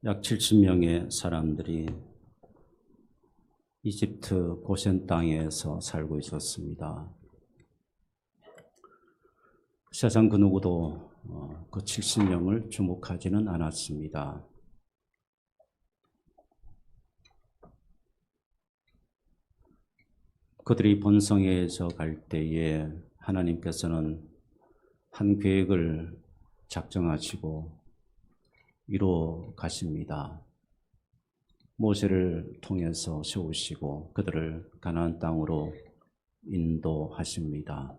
약 70명의 사람들이 이집트 고센 땅에서 살고 있었습니다. 세상 그 누구도 그 70명을 주목하지는 않았습니다. 그들이 본성에서 갈 때에 하나님께서는 한 계획을 작정하시고 이루어 가십니다. 모세를 통해서 세우시고 그들을 가나안 땅으로 인도하십니다.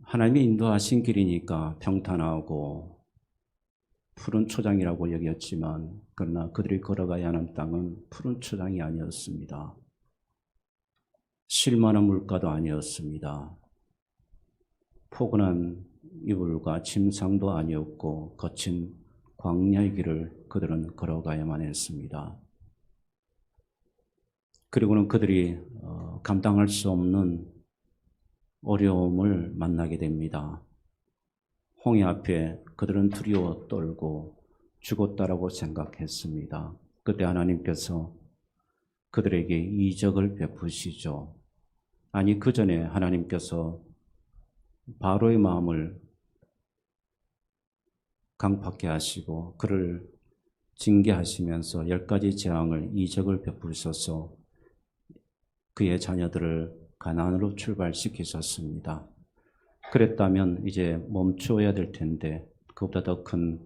하나님이 인도하신 길이니까 평탄하고 푸른 초장이라고 여겼지만 그러나 그들이 걸어가야 하는 땅은 푸른 초장이 아니었습니다. 쉴만한 물가도 아니었습니다. 포근한 이불과 침상도 아니었고 거친 광야의 길을 그들은 걸어가야만 했습니다. 그리고는 그들이 감당할 수 없는 어려움을 만나게 됩니다. 홍해 앞에 그들은 두려워 떨고 죽었다라고 생각했습니다. 그때 하나님께서 그들에게 이적을 베푸시죠. 아니, 그 전에 하나님께서 바로의 마음을 강팍해 하시고 그를 징계하시면서 10가지 재앙을 이적을 베푸셔서 그의 자녀들을 가나안으로 출발시키셨습니다. 그랬다면 이제 멈춰야 될 텐데 그보다 더 큰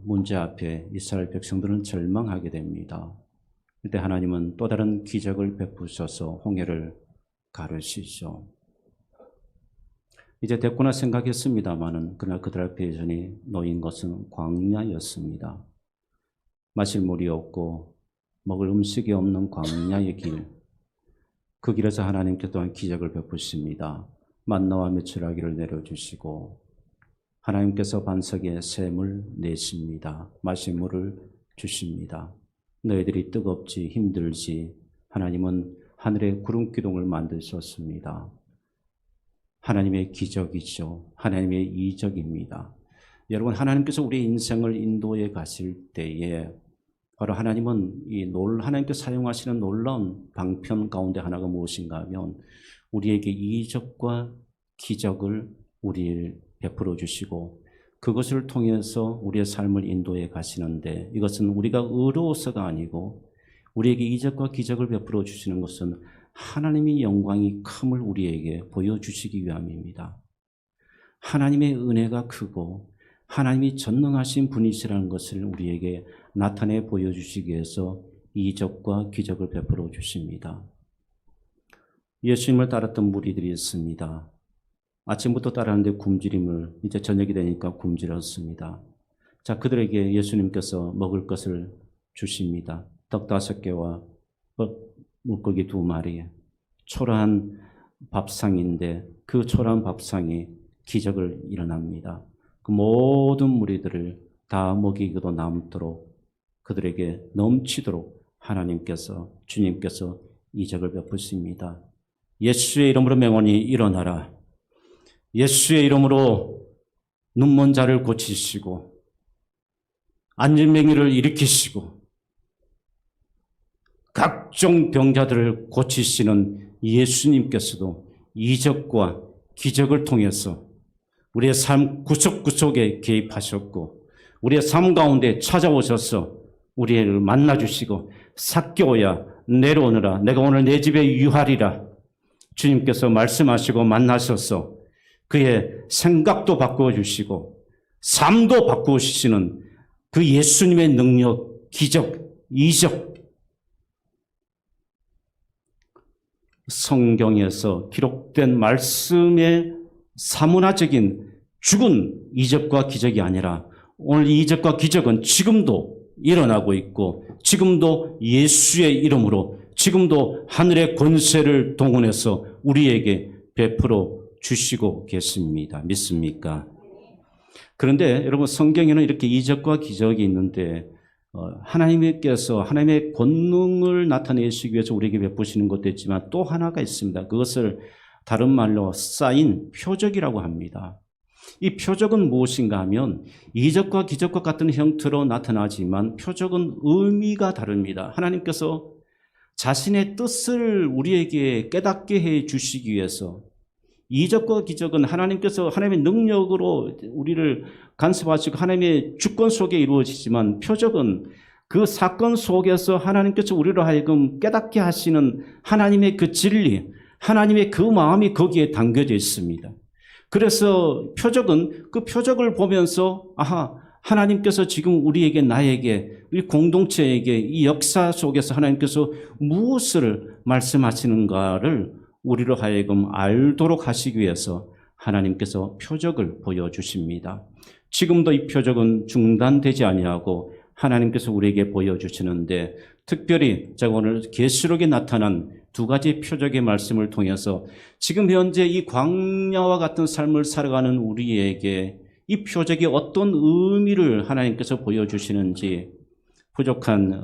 문제 앞에 이스라엘 백성들은 절망하게 됩니다. 그때 하나님은 또 다른 기적을 베푸셔서 홍해를 가르시죠. 이제 됐구나 생각했습니다마는 그러나 그들 앞에 여전히 놓인 것은 광야였습니다. 마실 물이 없고 먹을 음식이 없는 광야의 길. 그 길에서 하나님께 또한 기적을 베푸십니다. 만나와 메추라기를 내려주시고 하나님께서 반석에 샘을 내십니다. 마실 물을 주십니다. 너희들이 뜨겁지 힘들지 하나님은 하늘의 구름 기둥을 만드셨습니다. 하나님의 기적이죠. 하나님의 이적입니다. 여러분, 하나님께서 우리의 인생을 인도해 가실 때에 바로 하나님은 하나님께서 사용하시는 놀라운 방편 가운데 하나가 무엇인가 하면 우리에게 이적과 기적을 우리를 베풀어 주시고 그것을 통해서 우리의 삶을 인도해 가시는데 이것은 우리가 의로워서가 아니고 우리에게 이적과 기적을 베풀어 주시는 것은 하나님의 영광이 큼을 우리에게 보여주시기 위함입니다. 하나님의 은혜가 크고 하나님이 전능하신 분이시라는 것을 우리에게 나타내 보여주시기 위해서 이적과 기적을 베풀어 주십니다. 예수님을 따랐던 무리들이 있습니다. 아침부터 따르는데 굶주림을 이제 저녁이 되니까 굶주렸습니다. 자, 그들에게 예수님께서 먹을 것을 주십니다. 떡 5개와 물고기 2마리, 초라한 밥상인데 그 초라한 밥상이 기적을 일어납니다. 그 모든 무리들을 다 먹이고도 남도록 그들에게 넘치도록 주님께서 이적을 베푸십니다. 예수의 이름으로 명언이 일어나라. 예수의 이름으로 눈먼 자를 고치시고 앉은 맹인을 일으키시고 각종 병자들을 고치시는 예수님께서도 이적과 기적을 통해서 우리의 삶 구석구석에 개입하셨고 우리의 삶 가운데 찾아오셔서 우리를 만나주시고 삭개오야 내려오너라 내가 오늘 내 집에 유하리라 주님께서 말씀하시고 만나셔서 그의 생각도 바꾸어 주시고 삶도 바꾸어 주시는 그 예수님의 능력, 기적, 이적 성경에서 기록된 말씀의 사문화적인 죽은 이적과 기적이 아니라 오늘 이 이적과 기적은 지금도 일어나고 있고 지금도 예수의 이름으로 지금도 하늘의 권세를 동원해서 우리에게 베풀어 주시고 계십니다. 믿습니까? 그런데 여러분 성경에는 이렇게 이적과 기적이 있는데 하나님께서 하나님의 권능을 나타내시기 위해서 우리에게 베푸시는 것도 있지만 또 하나가 있습니다. 그것을 다른 말로 사인, 표적이라고 합니다. 이 표적은 무엇인가 하면 이적과 기적과 같은 형태로 나타나지만 표적은 의미가 다릅니다. 하나님께서 자신의 뜻을 우리에게 깨닫게 해 주시기 위해서 이적과 기적은 하나님께서 하나님의 능력으로 우리를 간섭하시고 하나님의 주권 속에 이루어지지만 표적은 그 사건 속에서 하나님께서 우리로 하여금 깨닫게 하시는 하나님의 그 진리, 하나님의 그 마음이 거기에 담겨져 있습니다. 그래서 표적은 그 표적을 보면서 하나님께서 지금 우리에게 나에게 우리 공동체에게 이 역사 속에서 하나님께서 무엇을 말씀하시는가를 우리로 하여금 알도록 하시기 위해서 하나님께서 표적을 보여주십니다. 지금도 이 표적은 중단되지 아니하고 하나님께서 우리에게 보여주시는데 특별히 제가 오늘 계시록에 나타난 두 가지 표적의 말씀을 통해서 지금 현재 이 광야와 같은 삶을 살아가는 우리에게 이 표적이 어떤 의미를 하나님께서 보여주시는지 부족한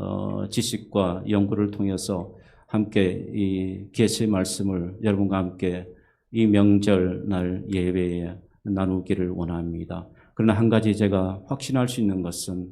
지식과 연구를 통해서 함께 이 계시의 말씀을 여러분과 함께 이 명절날 예배에 나누기를 원합니다. 그러나 한 가지 제가 확신할 수 있는 것은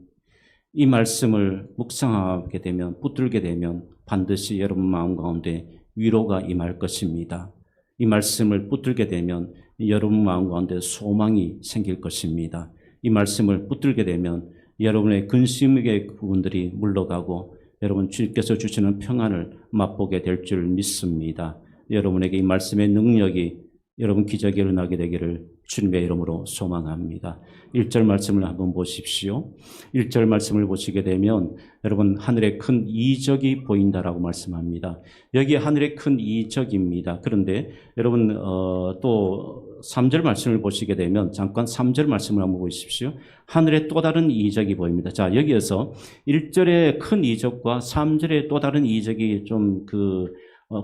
이 말씀을 묵상하게 되면 붙들게 되면 반드시 여러분 마음 가운데 위로가 임할 것입니다. 이 말씀을 붙들게 되면 여러분 마음 가운데 소망이 생길 것입니다. 이 말씀을 붙들게 되면 여러분의 근심의 부분들이 물러가고 여러분 주님께서 주시는 평안을 맛보게 될 줄 믿습니다. 여러분에게 이 말씀의 능력이 여러분 기적이 일어나게 되기를 주님의 이름으로 소망합니다. 1절 말씀을 한번 보십시오. 1절 말씀을 보시게 되면 여러분 하늘에 큰 이적이 보인다라고 말씀합니다. 여기 하늘에 큰 이적입니다. 그런데 여러분 또 3절 말씀을 보시게 되면 잠깐 3절 말씀을 한번 보십시오. 하늘에 또 다른 이적이 보입니다. 자, 여기에서 1절의 큰 이적과 3절의 또 다른 이적이 좀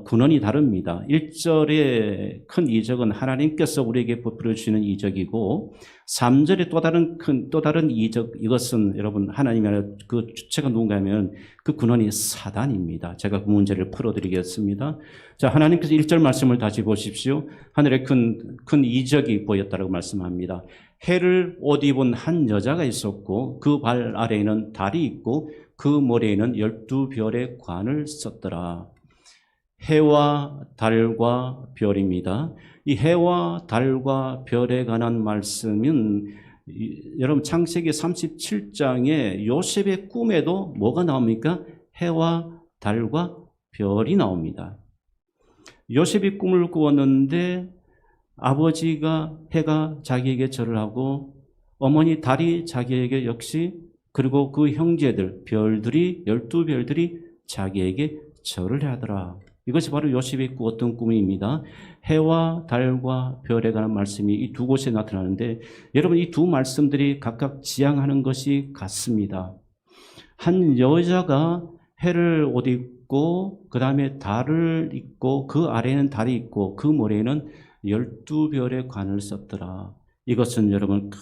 근원이 다릅니다. 1절의 큰 이적은 하나님께서 우리에게 베풀어 주시는 이적이고 3절의 또 다른 이적, 이것은 여러분 하나님의 그 주체가 누군가 하면 그 근원이 사단입니다. 제가 그 문제를 풀어드리겠습니다. 자, 하나님께서 1절 말씀을 다시 보십시오. 하늘에 큰 이적이 보였다고 말씀합니다. 해를 옷 입은 한 여자가 있었고 그 발 아래에는 달이 있고 그 머리에는 12별의 관을 썼더라. 해와 달과 별입니다. 이 해와 달과 별에 관한 말씀은 여러분 창세기 37장에 요셉의 꿈에도 뭐가 나옵니까? 해와 달과 별이 나옵니다. 요셉이 꿈을 꾸었는데 아버지가 해가 자기에게 절을 하고 어머니 달이 자기에게 역시 그리고 그 형제들 별들이 12별들이 자기에게 절을 하더라. 이것이 바로 요셉이 꾸었던 꿈입니다. 해와 달과 별에 관한 말씀이 이 두 곳에 나타나는데 여러분 이 두 말씀들이 각각 지향하는 것이 같습니다. 한 여자가 해를 옷 입고 그 다음에 달을 입고 그 아래에는 달이 있고 그 머리에는 12별의 관을 썼더라. 이것은 여러분 큰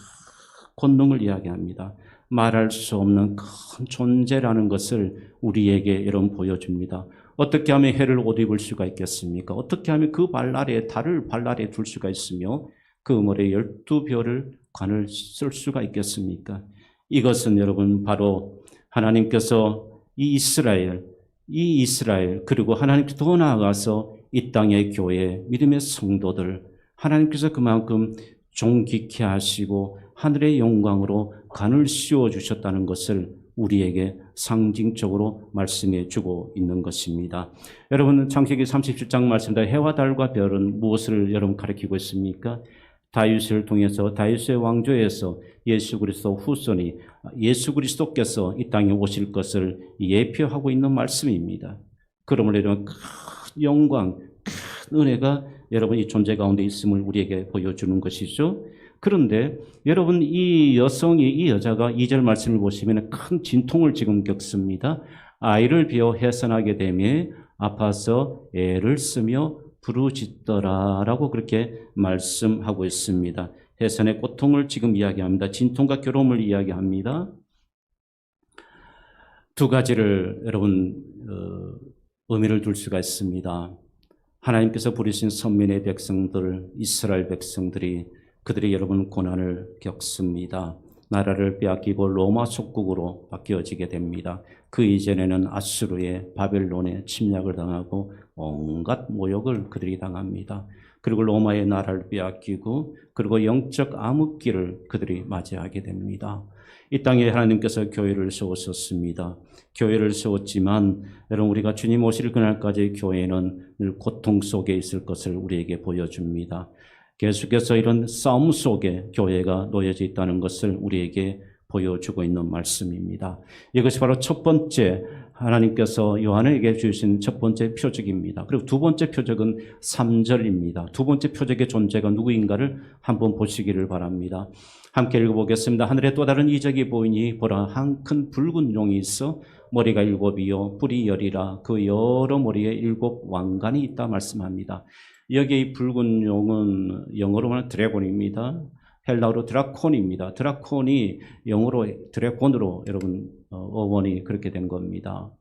권능을 이야기합니다. 말할 수 없는 큰 존재라는 것을 우리에게 여러분 보여줍니다. 어떻게 하면 해를 옷 입을 수가 있겠습니까? 어떻게 하면 그 발 아래에 달을 발 아래에 둘 수가 있으며 그 머리에 12별을 관을 쓸 수가 있겠습니까? 이것은 여러분 바로 하나님께서 이 이스라엘 그리고 하나님께서 더 나아가서 이 땅의 교회 믿음의 성도들 하나님께서 그만큼 존귀케 하시고 하늘의 영광으로 관을 씌워 주셨다는 것을 우리에게 상징적으로 말씀해 주고 있는 것입니다. 여러분 창세기 37장 말씀대로 해와 달과 별은 무엇을 여러분 가리키고 있습니까? 다윗을 통해서 다윗의 왕조에서 예수 그리스도 후손이 예수 그리스도께서 이 땅에 오실 것을 예표하고 있는 말씀입니다. 그러므로 여러분 큰 영광, 큰 은혜가 여러분 이 존재 가운데 있음을 우리에게 보여주는 것이죠. 그런데 여러분 이 여자가 2절 말씀을 보시면 큰 진통을 지금 겪습니다. 아이를 비어 해산하게 되며 아파서 애를 쓰며 부르짖더라라고 그렇게 말씀하고 있습니다. 해산의 고통을 지금 이야기합니다. 진통과 괴로움을 이야기합니다. 두 가지를 여러분 의미를 둘 수가 있습니다. 하나님께서 부르신 선민의 백성들, 이스라엘 백성들이 그들이 여러분 고난을 겪습니다. 나라를 빼앗기고 로마 속국으로 바뀌어지게 됩니다. 그 이전에는 아수르의 바벨론의 침략을 당하고 온갖 모욕을 그들이 당합니다. 그리고 로마의 나라를 빼앗기고 그리고 영적 암흑기를 그들이 맞이하게 됩니다. 이 땅에 하나님께서 교회를 세우셨습니다. 교회를 세웠지만 여러분 우리가 주님 오실 그날까지 교회는 늘 고통 속에 있을 것을 우리에게 보여줍니다. 계속해서 이런 싸움 속에 교회가 놓여져 있다는 것을 우리에게 보여주고 있는 말씀입니다. 이것이 바로 첫 번째 하나님께서 요한에게 주신 첫 번째 표적입니다. 그리고 두 번째 표적은 3절입니다. 두 번째 표적의 존재가 누구인가를 한번 보시기를 바랍니다. 함께 읽어보겠습니다. 하늘에 또 다른 이적이 보이니 보라 한 큰 붉은 용이 있어 머리가 7이요 뿔이 10이라 그 여러 머리에 7 왕관이 있다 말씀합니다. 여기 이 붉은 용은 영어로 말하면 드래곤입니다. 헬라어로 드라콘입니다. 드라콘이 영어로 드래곤으로 여러분 어원이 그렇게 된 겁니다.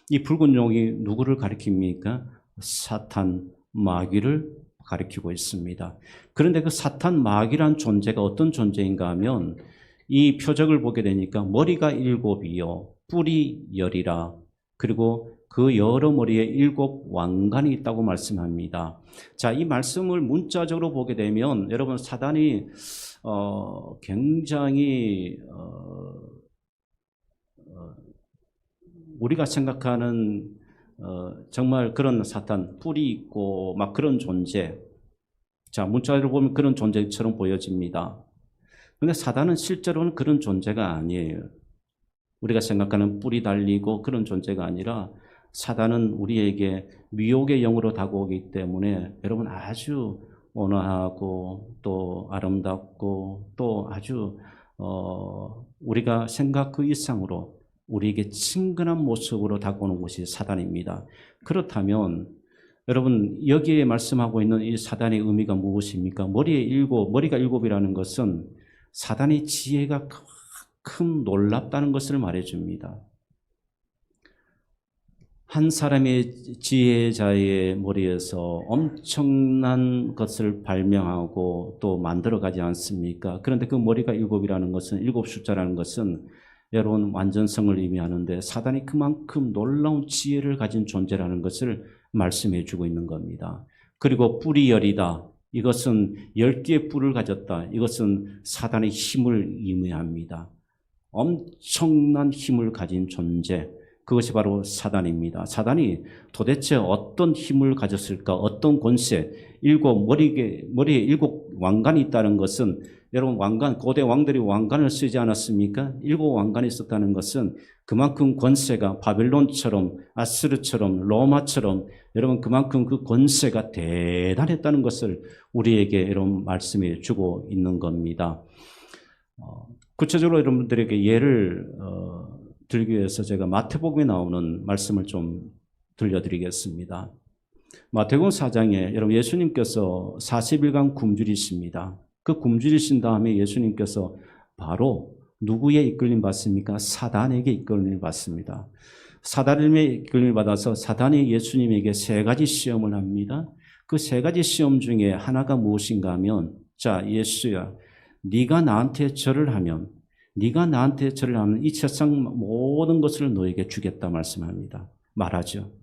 이 붉은 용이 누구를 가리킵니까? 사탄, 마귀를 가리키고 있습니다. 그런데 그 사탄, 마귀란 존재가 어떤 존재인가 하면 이 표적을 보게 되니까 머리가 7이요 뿔이 10이라 그리고 그 여러 머리에 7 왕관이 있다고 말씀합니다. 자, 이 말씀을 문자적으로 보게 되면 여러분 사단이 굉장히 우리가 생각하는 정말 그런 사탄, 뿔이 있고 막 그런 존재. 자, 문자적으로 보면 그런 존재처럼 보여집니다. 그런데 사단은 실제로는 그런 존재가 아니에요. 우리가 생각하는 뿔이 달리고 그런 존재가 아니라 사단은 우리에게 미혹의 영으로 다가오기 때문에 여러분 아주 온화하고 또 아름답고 또 아주 우리가 생각 그 이상으로 우리에게 친근한 모습으로 다가오는 것이 사단입니다. 그렇다면 여러분 여기에 말씀하고 있는 이 사단의 의미가 무엇입니까? 머리가 7이라는 것은 사단의 지혜가 큰 놀랍다는 것을 말해줍니다. 한 사람의 지혜자의 머리에서 엄청난 것을 발명하고 또 만들어가지 않습니까? 그런데 그 머리가 7이라는 것은 7 숫자라는 것은 여러분 완전성을 의미하는데 사단이 그만큼 놀라운 지혜를 가진 존재라는 것을 말씀해 주고 있는 겁니다. 그리고 뿔이 10이다. 이것은 10개의 뿔을 가졌다. 이것은 사단의 힘을 의미합니다. 엄청난 힘을 가진 존재. 그것이 바로 사단입니다. 사단이 도대체 어떤 힘을 가졌을까? 어떤 권세? 머리에 7 왕관이 있다는 것은 여러분 고대 왕들이 왕관을 쓰지 않았습니까? 7 왕관이 있었다는 것은 그만큼 권세가 바벨론처럼 아스르처럼 로마처럼 여러분 그만큼 그 권세가 대단했다는 것을 우리에게 여러분 말씀해 주고 있는 겁니다. 구체적으로 여러분들에게 예를 들기 위해서 제가 마태복음에 나오는 말씀을 좀 들려드리겠습니다. 마태복음 4장에 여러분 예수님께서 40일간 굶주리십니다. 그 굶주리신 다음에 예수님께서 바로 누구의 이끌림 받습니까? 사단에게 이끌림을 받습니다. 사단에게 이끌림을 받아서 사단이 예수님에게 3가지 시험을 합니다. 그 3가지 시험 중에 하나가 무엇인가 하면 자 예수야 네가 나한테 절을 하면 이 세상 모든 것을 너에게 주겠다 말하죠.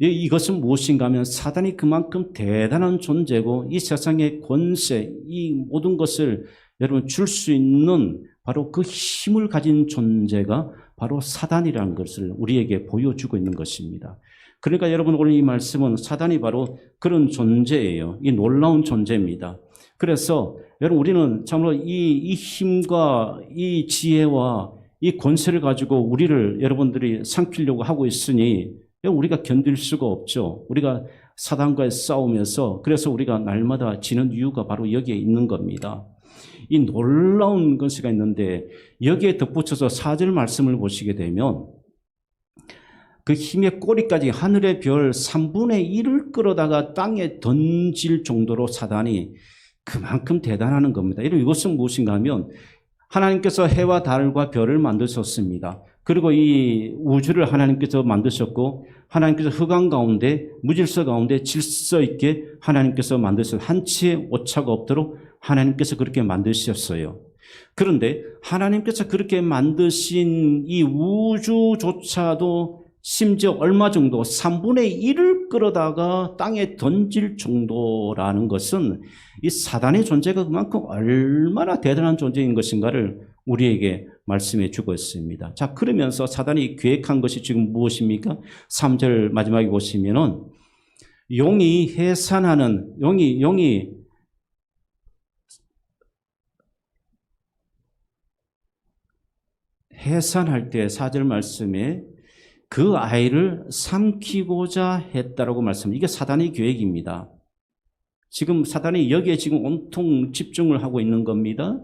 이것은 무엇인가 하면 사단이 그만큼 대단한 존재고 이 세상의 권세, 이 모든 것을 여러분 줄 수 있는 바로 그 힘을 가진 존재가 바로 사단이라는 것을 우리에게 보여주고 있는 것입니다. 그러니까 여러분 오늘 이 말씀은 사단이 바로 그런 존재예요. 이 놀라운 존재입니다. 그래서 여러분 우리는 참으로 이 힘과 이 지혜와 이 권세를 가지고 우리를 여러분들이 삼키려고 하고 있으니 우리가 견딜 수가 없죠. 우리가 사단과의 싸움에서 그래서 우리가 날마다 지는 이유가 바로 여기에 있는 겁니다. 이 놀라운 것이 있는데 여기에 덧붙여서 4절 말씀을 보시게 되면 그 힘의 꼬리까지 하늘의 별 3분의 1을 끌어다가 땅에 던질 정도로 사단이 그만큼 대단한 겁니다. 이것은 무엇인가 하면 하나님께서 해와 달과 별을 만드셨습니다. 그리고 이 우주를 하나님께서 만드셨고 하나님께서 흑암 가운데 무질서 가운데 질서 있게 하나님께서 만드셨 한치의 오차가 없도록 하나님께서 그렇게 만드셨어요. 그런데 하나님께서 그렇게 만드신 이 우주조차도 심지어 얼마 정도 3분의 1을 끌어다가 땅에 던질 정도라는 것은 이 사단의 존재가 그만큼 얼마나 대단한 존재인 것인가를 우리에게 말씀해 주고 있습니다. 자, 그러면서 사단이 계획한 것이 지금 무엇입니까? 3절 마지막에 보시면은 용이 해산하는, 용이 해산할 때 4절 말씀에 그 아이를 삼키고자 했다라고 말씀합니다. 이게 사단의 계획입니다. 지금 사단이 여기에 지금 온통 집중을 하고 있는 겁니다.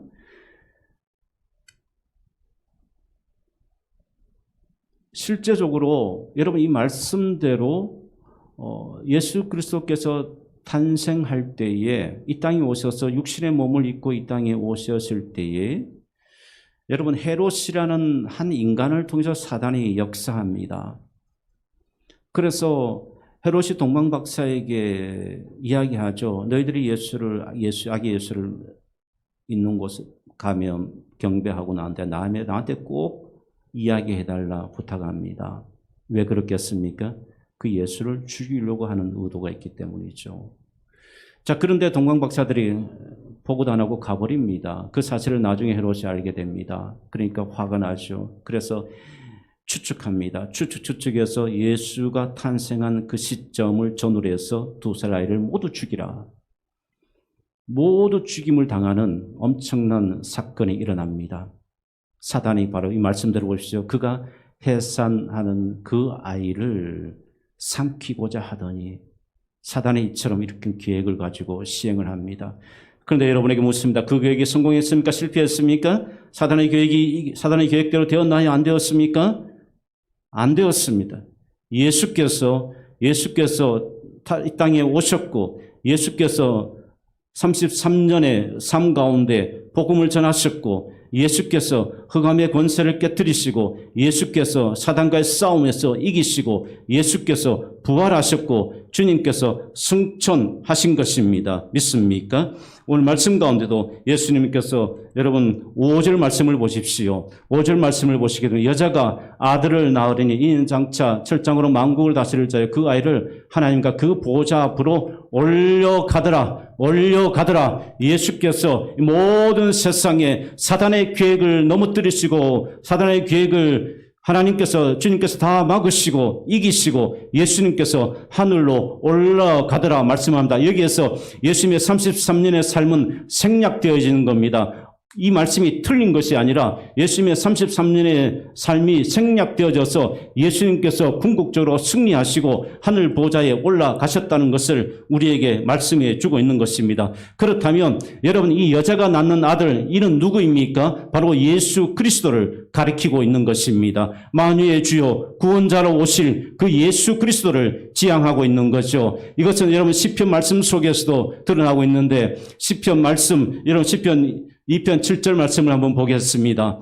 실제적으로 여러분 이 말씀대로 예수 그리스도께서 탄생할 때에 이 땅에 오셔서 육신의 몸을 입고 이 땅에 오셨을 때에 여러분 헤롯이라는 한 인간을 통해서 사단이 역사합니다. 그래서 헤롯이 동방박사에게 이야기하죠. 너희들이 아기 예수를 있는 곳에 가면 경배하고 나한테 꼭 이야기해달라 부탁합니다. 왜 그렇겠습니까? 그 예수를 죽이려고 하는 의도가 있기 때문이죠. 자, 그런데 동방박사들이 보고도 안 하고 가버립니다. 그 사실을 나중에 헤롯이 알게 됩니다. 그러니까 화가 나죠. 그래서 추측합니다. 추측해서 예수가 탄생한 그 시점을 전후로 해서 2살 아이를 모두 죽이라. 모두 죽임을 당하는 엄청난 사건이 일어납니다. 사단이 바로 이 말씀 들어보십시오. 그가 해산하는 그 아이를 삼키고자 하더니 사단이 이처럼 이렇게 계획을 가지고 시행을 합니다. 그런데 여러분에게 묻습니다. 그 계획이 성공했습니까? 실패했습니까? 사단의 계획대로 되었나요? 안 되었습니까? 안 되었습니다. 예수께서 이 땅에 오셨고 예수께서 33년의 삶 가운데 복음을 전하셨고 예수께서 흑암의 권세를 깨뜨리시고 예수께서 사단과의 싸움에서 이기시고 예수께서 부활하셨고 주님께서 승천하신 것입니다. 믿습니까? 오늘 말씀 가운데도 예수님께서 여러분 5절 말씀을 보십시오. 5절 말씀을 보시게 되면 여자가 아들을 낳으리니 이는 장차 철장으로 만국을 다스릴 자여 그 아이를 하나님과 그 보좌 앞으로 올려가더라. 예수께서 모든 세상에 사단의 계획을 넘어뜨리시고 사단의 계획을 주님께서 다 막으시고 이기시고 예수님께서 하늘로 올라가더라 말씀합니다. 여기에서 예수님의 33년의 삶은 생략되어지는 겁니다. 이 말씀이 틀린 것이 아니라 예수님의 33년의 삶이 생략되어져서 예수님께서 궁극적으로 승리하시고 하늘 보좌에 올라가셨다는 것을 우리에게 말씀해 주고 있는 것입니다. 그렇다면 여러분 이 여자가 낳는 아들 이는 누구입니까? 바로 예수 그리스도를 가리키고 있는 것입니다. 만유의 주요 구원자로 오실 그 예수 그리스도를 지향하고 있는 거죠. 이것은 여러분 시편 말씀 속에서도 드러나고 있는데 시편 말씀 여러분 시편 2편 7절 말씀을 한번 보겠습니다.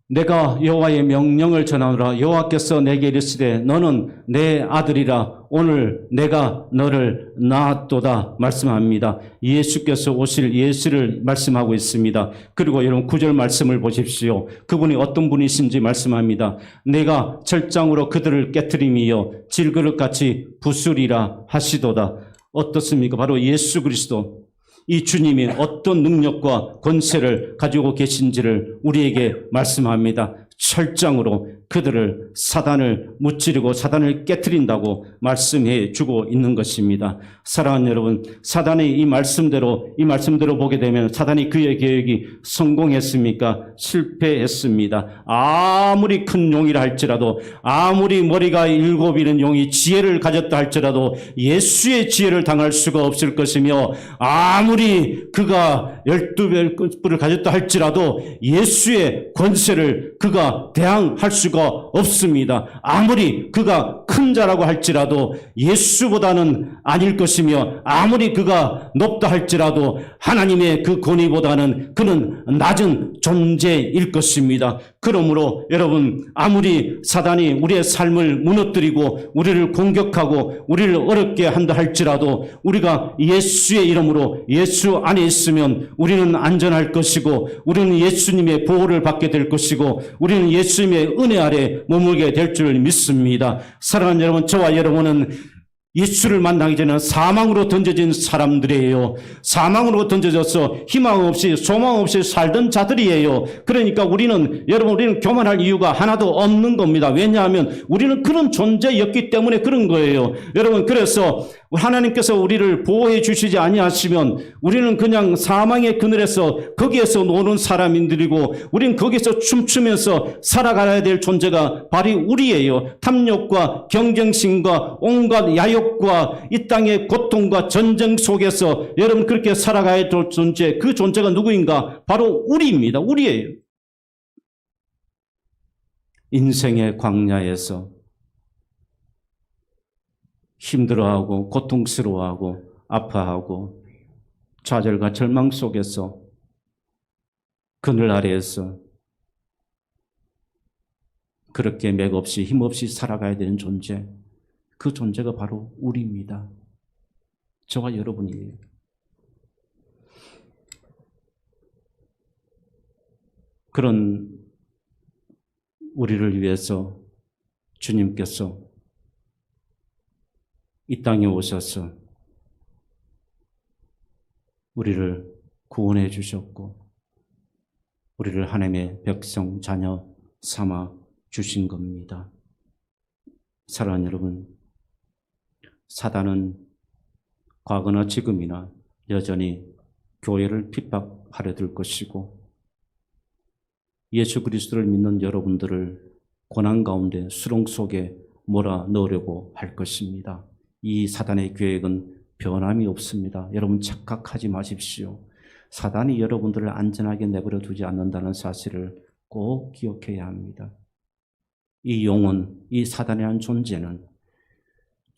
내가 여호와의 명령을 전하노라. 여호와께서 내게 이르시되 너는 내 아들이라. 오늘 내가 너를 낳았도다 말씀합니다. 예수께서 오실 예수를 말씀하고 있습니다. 그리고 여러분 9절 말씀을 보십시오. 그분이 어떤 분이신지 말씀합니다. 내가 철장으로 그들을 깨트림이여 질그릇같이 부수리라 하시도다. 어떻습니까? 바로 예수 그리스도 이 주님이 어떤 능력과 권세를 가지고 계신지를 우리에게 말씀합니다. 철장으로 그들을 사단을 무찌르고 사단을 깨트린다고 말씀해 주고 있는 것입니다. 사랑하는 여러분, 사단이 이 말씀대로 보게 되면 사단이 그의 계획이 성공했습니까? 실패했습니다. 아무리 큰 용이라 할지라도 아무리 머리가 7이는 용이 지혜를 가졌다 할지라도 예수의 지혜를 당할 수가 없을 것이며 아무리 그가 12뿔을 가졌다 할지라도 예수의 권세를 그가 대항할 수가 없습니다. 아무리 그가 큰 자라고 할지라도 예수보다는 아닐 것이며 아무리 그가 높다 할지라도 하나님의 그 권위보다는 그는 낮은 존재일 것입니다. 그러므로 여러분, 아무리 사단이 우리의 삶을 무너뜨리고 우리를 공격하고 우리를 어렵게 한다 할지라도 우리가 예수의 이름으로 예수 안에 있으면 우리는 안전할 것이고 우리는 예수님의 보호를 받게 될 것이고 우리는 예수님의 은혜 아래 머물게 될 줄 믿습니다. 사랑하는 여러분, 저와 여러분은 예수를 만나기 전에는 사망으로 던져진 사람들이에요. 사망으로 던져져서 희망 없이 소망 없이 살던 자들이에요. 그러니까 우리는 교만할 이유가 하나도 없는 겁니다. 왜냐하면 우리는 그런 존재였기 때문에 그런 거예요. 여러분, 그래서 하나님께서 우리를 보호해 주시지 아니하시면 우리는 그냥 사망의 그늘에서 거기에서 노는 사람들이고 우리는 거기서 춤추면서 살아가야 될 존재가 바로 우리예요. 탐욕과 경쟁심과 온갖 야욕과 이 땅의 고통과 전쟁 속에서 여러분 그렇게 살아가야 될 존재, 그 존재가 누구인가? 바로 우리입니다. 우리예요. 인생의 광야에서 힘들어하고 고통스러워하고 아파하고 좌절과 절망 속에서 그늘 아래에서 그렇게 맥없이 힘없이 살아가야 되는 존재, 그 존재가 바로 우리입니다. 저와 여러분이에요. 그런 우리를 위해서 주님께서 이 땅에 오셔서 우리를 구원해 주셨고 우리를 하나님의 백성 자녀 삼아 주신 겁니다. 사랑하는 여러분, 사단은 과거나 지금이나 여전히 교회를 핍박하려 들 것이고 예수 그리스도를 믿는 여러분들을 고난 가운데 수렁 속에 몰아넣으려고 할 것입니다. 이 사단의 계획은 변함이 없습니다. 여러분 착각하지 마십시오. 사단이 여러분들을 안전하게 내버려 두지 않는다는 사실을 꼭 기억해야 합니다. 이 영혼, 이 사단이라는 존재는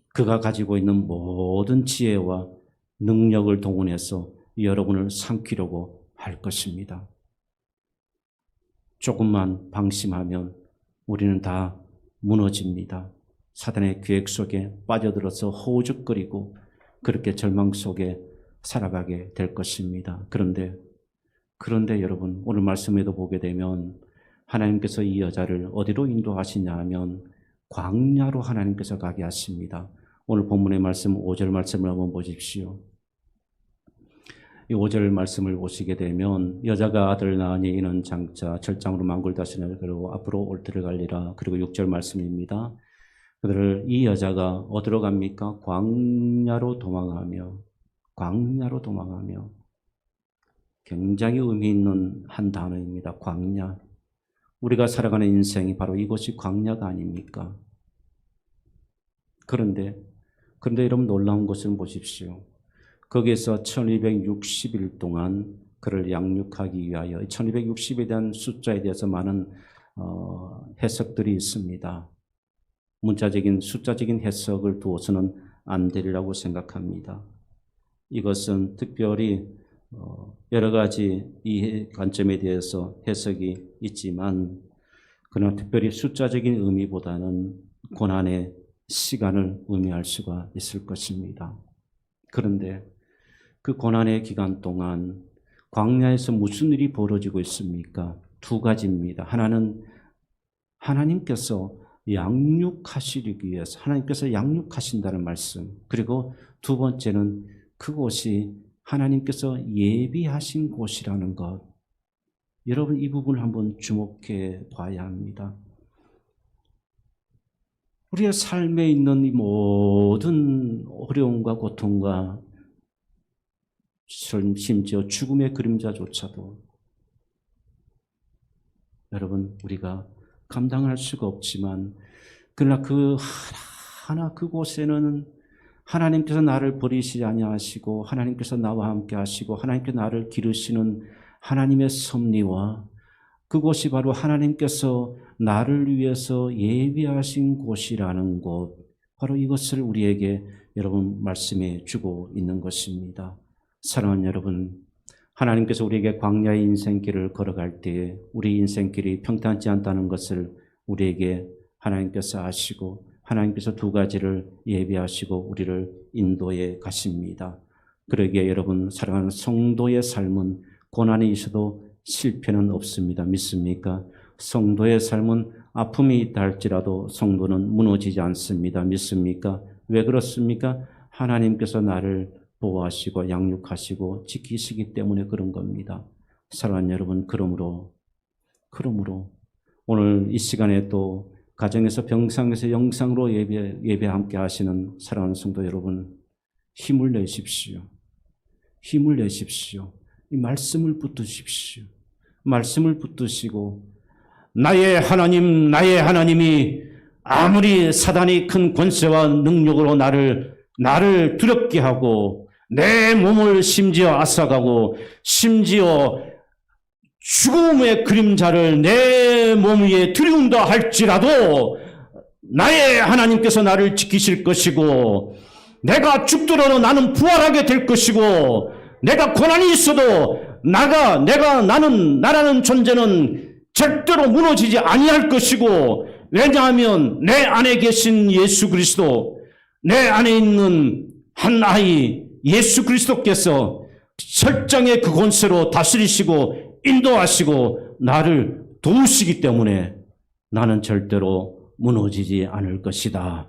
그가 가지고 있는 모든 지혜와 능력을 동원해서 여러분을 삼키려고 할 것입니다. 조금만 방심하면 우리는 다 무너집니다. 사단의 계획 속에 빠져들어서 허우적거리고 그렇게 절망 속에 살아가게 될 것입니다. 그런데 여러분, 오늘 말씀에도 보게 되면 하나님께서 이 여자를 어디로 인도하시냐 하면 광야로 하나님께서 가게 하십니다. 오늘 본문의 말씀 5절 말씀을 한번 보십시오. 이 5절 말씀을 보시게 되면 여자가 아들 낳으니 이는 장차 철장으로 망굴다시나 그리고 앞으로 옳들을 갈리라. 그리고 6절 말씀입니다. 그들을 이 여자가 어디로 갑니까? 광야로 도망하며 굉장히 의미 있는 한 단어입니다. 광야. 우리가 살아가는 인생이 바로 이것이 광야가 아닙니까? 그런데 여러분 놀라운 것을 보십시오. 거기에서 1260일 동안 그를 양육하기 위하여 1260에 대한 숫자에 대해서 많은 해석들이 있습니다. 문자적인 숫자적인 해석을 두어서는 안 되리라고 생각합니다. 이것은 특별히 여러 가지 이 관점에 대해서 해석이 있지만 그러나 특별히 숫자적인 의미보다는 고난의 시간을 의미할 수가 있을 것입니다. 그런데 그 고난의 기간 동안 광야에서 무슨 일이 벌어지고 있습니까? 두 가지입니다. 하나는 하나님께서 양육하시기 위해서 하나님께서 양육하신다는 말씀, 그리고 두 번째는 그곳이 하나님께서 예비하신 곳이라는 것. 여러분 이 부분을 한번 주목해 봐야 합니다. 우리의 삶에 있는 이 모든 어려움과 고통과 심지어 죽음의 그림자조차도 여러분 우리가 감당할 수가 없지만 그러나 그 하나 그곳에는 하나님께서 나를 버리시지 아니하시고 하나님께서 나와 함께 하시고 하나님께서 나를 기르시는 하나님의 섭리와 그곳이 바로 하나님께서 나를 위해서 예비하신 곳이라는 곳, 바로 이것을 우리에게 여러분 말씀해 주고 있는 것입니다. 사랑하는 여러분, 하나님께서 우리에게 광야의 인생길을 걸어갈 때에 우리 인생길이 평탄치 않다는 것을 우리에게 하나님께서 아시고 하나님께서 두 가지를 예비하시고 우리를 인도해 가십니다. 그러기에 여러분 사랑하는 성도의 삶은 고난이 있어도 실패는 없습니다. 믿습니까? 성도의 삶은 아픔이 있다 할지라도 성도는 무너지지 않습니다. 믿습니까? 왜 그렇습니까? 하나님께서 나를 보호하시고 양육하시고 지키시기 때문에 그런 겁니다. 사랑하는 여러분, 그러므로 오늘 이 시간에 또 가정에서 병상에서 영상으로 예배 함께 하시는 사랑하는 성도 여러분, 힘을 내십시오. 힘을 내십시오. 이 말씀을 붙드십시오. 말씀을 붙드시고 나의 하나님이 아무리 사단이 큰 권세와 능력으로 나를 두렵게 하고 내 몸을 심지어 앗아가고 심지어 죽음의 그림자를 내 몸 위에 들이운다 할지라도 나의 하나님께서 나를 지키실 것이고 내가 죽더라도 나는 부활하게 될 것이고 내가 고난이 있어도 나라는 존재는 절대로 무너지지 아니할 것이고 왜냐하면 내 안에 계신 예수 그리스도 내 안에 있는 한 아이 예수 그리스도께서 철장의 그 권세로 다스리시고 인도하시고 나를 도우시기 때문에 나는 절대로 무너지지 않을 것이다.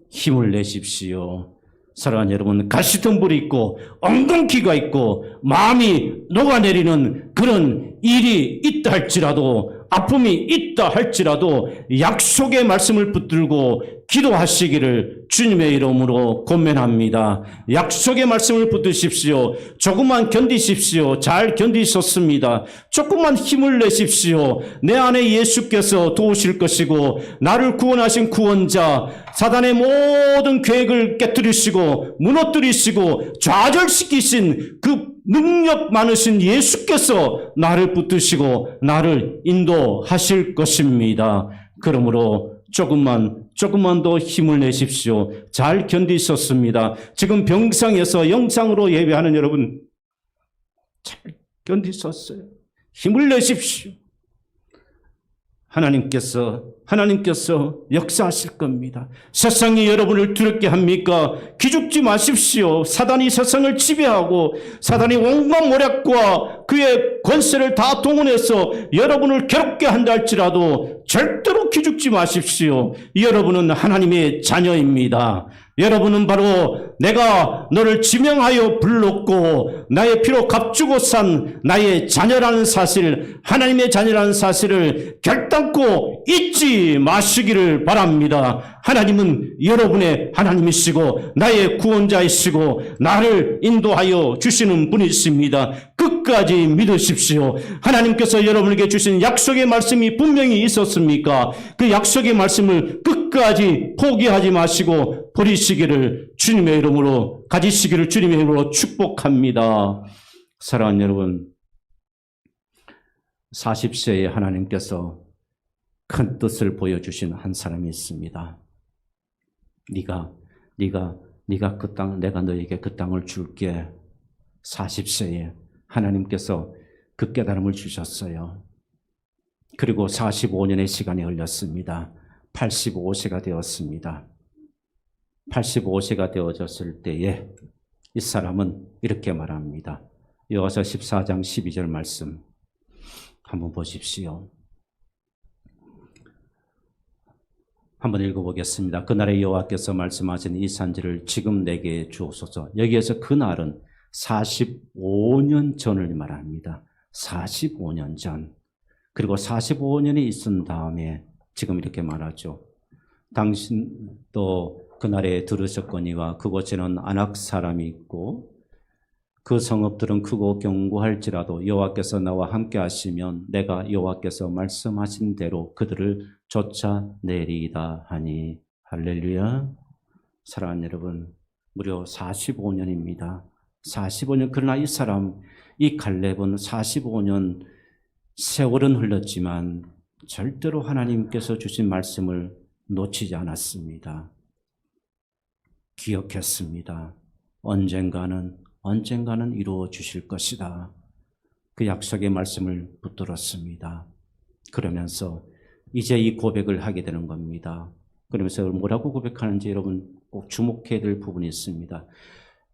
힘을 내십시오. 사랑하는 여러분, 가시덤불이 있고 엉겅퀴가 있고 마음이 녹아내리는 그런 일이 있다 할지라도 아픔이 있다 할지라도 약속의 말씀을 붙들고 기도하시기를 주님의 이름으로 권면합니다. 약속의 말씀을 붙드십시오. 조금만 견디십시오. 잘 견디셨습니다. 조금만 힘을 내십시오. 내 안에 예수께서 도우실 것이고 나를 구원하신 구원자 사단의 모든 계획을 깨뜨리시고 무너뜨리시고 좌절시키신 그 능력 많으신 예수께서 나를 붙드시고 나를 인도하실 것입니다. 그러므로 조금만 더 힘을 내십시오. 잘 견디셨습니다. 지금 병상에서 영상으로 예배하는 여러분 잘 견디셨어요. 힘을 내십시오. 하나님께서 역사하실 겁니다. 세상이 여러분을 두렵게 합니까? 기죽지 마십시오. 사단이 세상을 지배하고 사단이 온갖 모략과 그의 권세를 다 동원해서 여러분을 괴롭게 한다 할지라도 절대로 기죽지 마십시오. 여러분은 하나님의 자녀입니다. 여러분은 바로 내가 너를 지명하여 불렀고 나의 피로 값주고 산 나의 자녀라는 사실, 하나님의 자녀라는 사실을 결단코 잊지 마시기를 바랍니다. 하나님은 여러분의 하나님이시고 나의 구원자이시고 나를 인도하여 주시는 분이십니다. 끝까지 믿으십시오. 하나님께서 여러분에게 주신 약속의 말씀이 분명히 있었습니까? 그 약속의 말씀을 끝까지 포기하지 마시고 버리시기를 주님의 이름으로 가지시기를 주님의 이름으로 축복합니다. 사랑하는 여러분, 40세에 하나님께서 큰 뜻을 보여주신 한 사람이 있습니다. 네가 그 땅, 내가 너에게 그 땅을 줄게. 40세에 하나님께서 그 깨달음을 주셨어요. 그리고 45년의 시간이 흘렀습니다. 85세가 되었습니다. 85세가 되어졌을 때에 이 사람은 이렇게 말합니다. 여호와서 14장 12절 말씀 한번 보십시오. 한번 읽어보겠습니다. 그날에 여호와께서 말씀하신 이 산지를 지금 내게 주옵소서. 여기에서 그날은 45년 전을 말합니다. 45년 전. 그리고 45년이 있은 다음에 지금 이렇게 말하죠. 당신도 그날에 들으셨거니와 그곳에는 아낙 사람이 있고 그 성읍들은 크고 견고할지라도 여호와께서 나와 함께 하시면 내가 여호와께서 말씀하신 대로 그들을 쫓아내리이다 하니. 할렐루야. 사랑하는 여러분, 무려 45년입니다. 45년. 그러나 이 갈렙은 45년 세월은 흘렀지만 절대로 하나님께서 주신 말씀을 놓치지 않았습니다. 기억했습니다. 언젠가는 언젠가는 이루어 주실 것이다. 그 약속의 말씀을 붙들었습니다. 그러면서 이제 이 고백을 하게 되는 겁니다. 그러면서 뭐라고 고백하는지 여러분 꼭 주목해야 될 부분이 있습니다.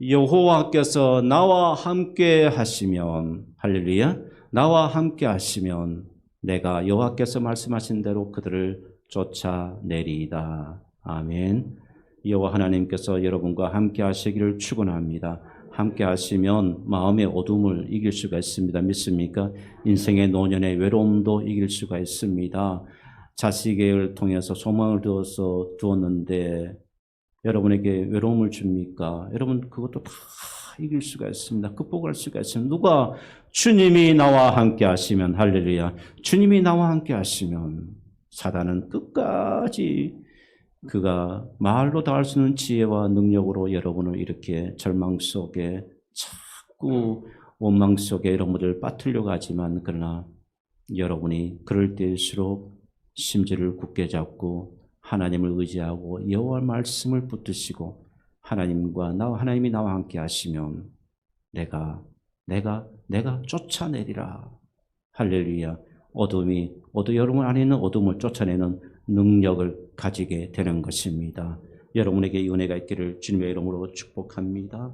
여호와께서 나와 함께 하시면, 할렐루야, 나와 함께 하시면 내가 여호와께서 말씀하신 대로 그들을 쫓아내리이다. 아멘. 여호와 하나님께서 여러분과 함께 하시기를 축원합니다. 함께 하시면 마음의 어둠을 이길 수가 있습니다. 믿습니까? 인생의 노년의 외로움도 이길 수가 있습니다. 자식을 통해서 소망을 두었는데 여러분에게 외로움을 줍니까? 여러분 그것도 다 이길 수가 있습니다. 극복할 수가 있습니다. 누가 주님이 나와 함께 하시면, 할렐루야, 주님이 나와 함께 하시면 사단은 끝까지 그가 말로 다 할 수 있는 지혜와 능력으로 여러분을 이렇게 절망 속에, 자꾸 원망 속에 여러분을 빠뜨려고 하지만, 그러나 여러분이 그럴 때일수록 심지를 굳게 잡고 하나님을 의지하고 여호와 말씀을 붙드시고 하나님이 나와 함께 하시면 내가 쫓아내리라. 할렐루야. 여러분 안에 있는 어둠을 쫓아내는 능력을 가지게 되는 것입니다. 여러분에게 은혜가 있기를 주님의 이름으로 축복합니다.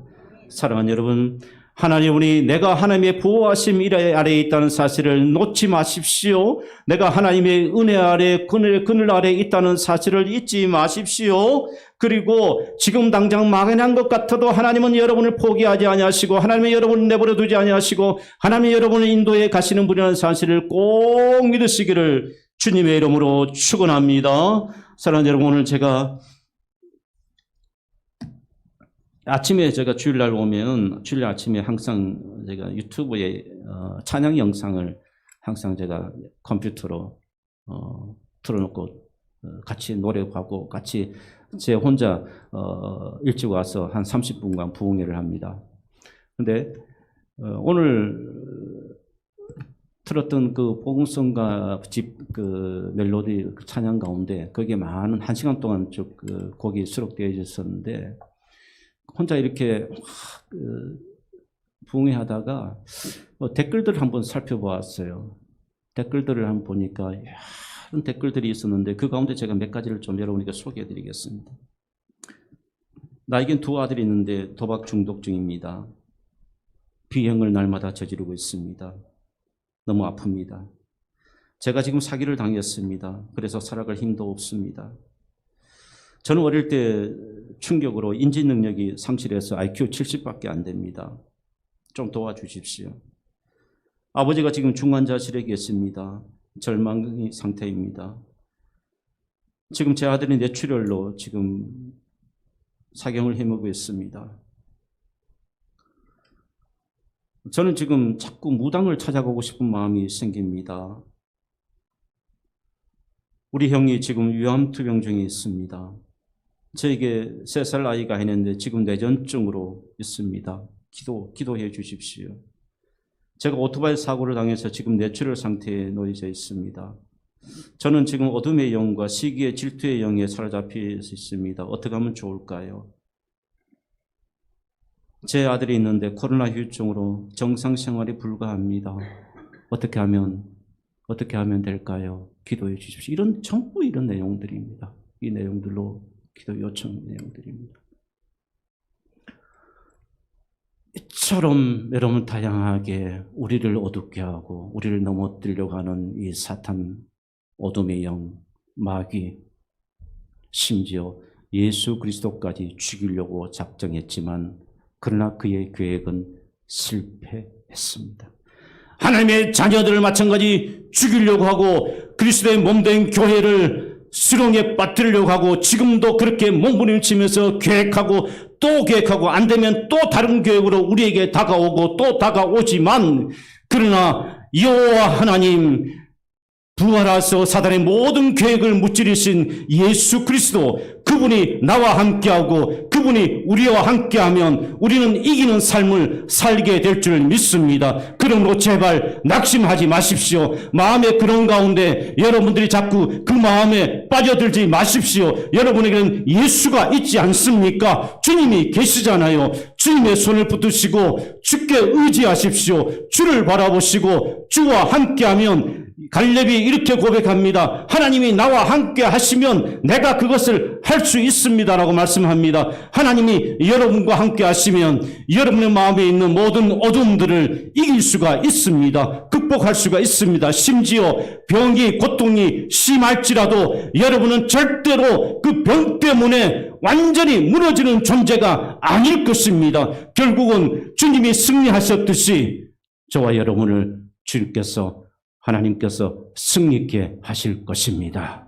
사랑하는 여러분, 하나님이 내가 하나님의 보호하심 아래에 있다는 사실을 놓지 마십시오. 내가 하나님의 은혜 아래, 그늘 아래에 있다는 사실을 잊지 마십시오. 그리고 지금 당장 막연한 것 같아도 하나님은 여러분을 포기하지 아니하시고 하나님은 여러분을 내버려 두지 아니하시고 하나님이 여러분을 인도해 가시는 분이라는 사실을 꼭 믿으시기를 주님의 이름으로 축원합니다. 사랑하는 여러분, 오늘 제가 아침에 제가 주일날 오면 주일 아침에 항상 제가 유튜브에 찬양 영상을 항상 제가 컴퓨터로 틀어놓고 같이 노래하고 같이 제 혼자 일찍 와서 한 30분간 부흥회를 합니다. 근데 오늘 틀었던 그 복음성가 집 그 멜로디 그 찬양 가운데 거기에 많은 1시간 동안 쭉 그 곡이 수록되어 있었는데 혼자 이렇게 부흥회하다가 댓글들을 한번 살펴보았어요. 댓글들을 한번 보니까 이런 댓글들이 있었는데 그 가운데 제가 몇 가지를 좀 여러분에게 소개해드리겠습니다. 나에겐 2 아들이 있는데 도박 중독 중입니다. 비형을 날마다 저지르고 있습니다. 너무 아픕니다. 제가 지금 사기를 당했습니다. 그래서 살아갈 힘도 없습니다. 저는 어릴 때 충격으로 인지 능력이 상실해서 IQ 70밖에 안 됩니다. 좀 도와주십시오. 아버지가 지금 중환자실에 계십니다. 절망 상태입니다. 지금 제 아들이 뇌출혈로 지금 사경을 헤매고 있습니다. 저는 지금 자꾸 무당을 찾아가고 싶은 마음이 생깁니다. 우리 형이 지금 위암투병 중에 있습니다. 저에게 3살 아이가 있는데 지금 뇌전증으로 있습니다. 기도해 주십시오. 제가 오토바이 사고를 당해서 지금 뇌출혈 상태에 놓여져 있습니다. 저는 지금 어둠의 영과 시기의 질투의 영에 사로잡혀 있습니다. 어떻게 하면 좋을까요? 제 아들이 있는데 코로나 후유증으로 정상 생활이 불가합니다. 어떻게 하면 될까요? 기도해 주십시오. 전부 이런 내용들입니다. 이 내용들로 기도 요청 내용들입니다. 이처럼 여러분 다양하게 우리를 어둡게 하고 우리를 넘어뜨리려고 하는 이 사탄, 어둠의 영, 마귀, 심지어 예수 그리스도까지 죽이려고 작정했지만 그러나 그의 계획은 실패했습니다. 하나님의 자녀들을 마찬가지 죽이려고 하고 그리스도의 몸된 교회를 수렁에 빠뜨리려고 하고 지금도 그렇게 몸부림치면서 계획하고 또 계획하고 안 되면 또 다른 계획으로 우리에게 다가오고 또 다가오지만 그러나 여호와 하나님 부활하셔서 사단의 모든 계획을 무찌르신 예수 그리스도 그분이 나와 함께하고 그분이 우리와 함께하면 우리는 이기는 삶을 살게 될 줄 믿습니다. 그러므로 제발 낙심하지 마십시오. 마음의 그런 가운데 여러분들이 자꾸 그 마음에 빠져들지 마십시오. 여러분에게는 예수가 있지 않습니까? 주님이 계시잖아요. 주님의 손을 붙드시고 주께 의지하십시오. 주를 바라보시고 주와 함께하면 갈렙이 이렇게 고백합니다. 하나님이 나와 함께 하시면 내가 그것을 할 수 있습니다라고 말씀합니다. 하나님이 여러분과 함께 하시면 여러분의 마음에 있는 모든 어둠들을 이길 수가 있습니다. 극복할 수가 있습니다. 심지어 병이 고통이 심할지라도 여러분은 절대로 그 병 때문에 완전히 무너지는 존재가 아닐 것입니다. 결국은 주님이 승리하셨듯이 저와 여러분을 주님께서 하나님께서 승리케 하실 것입니다.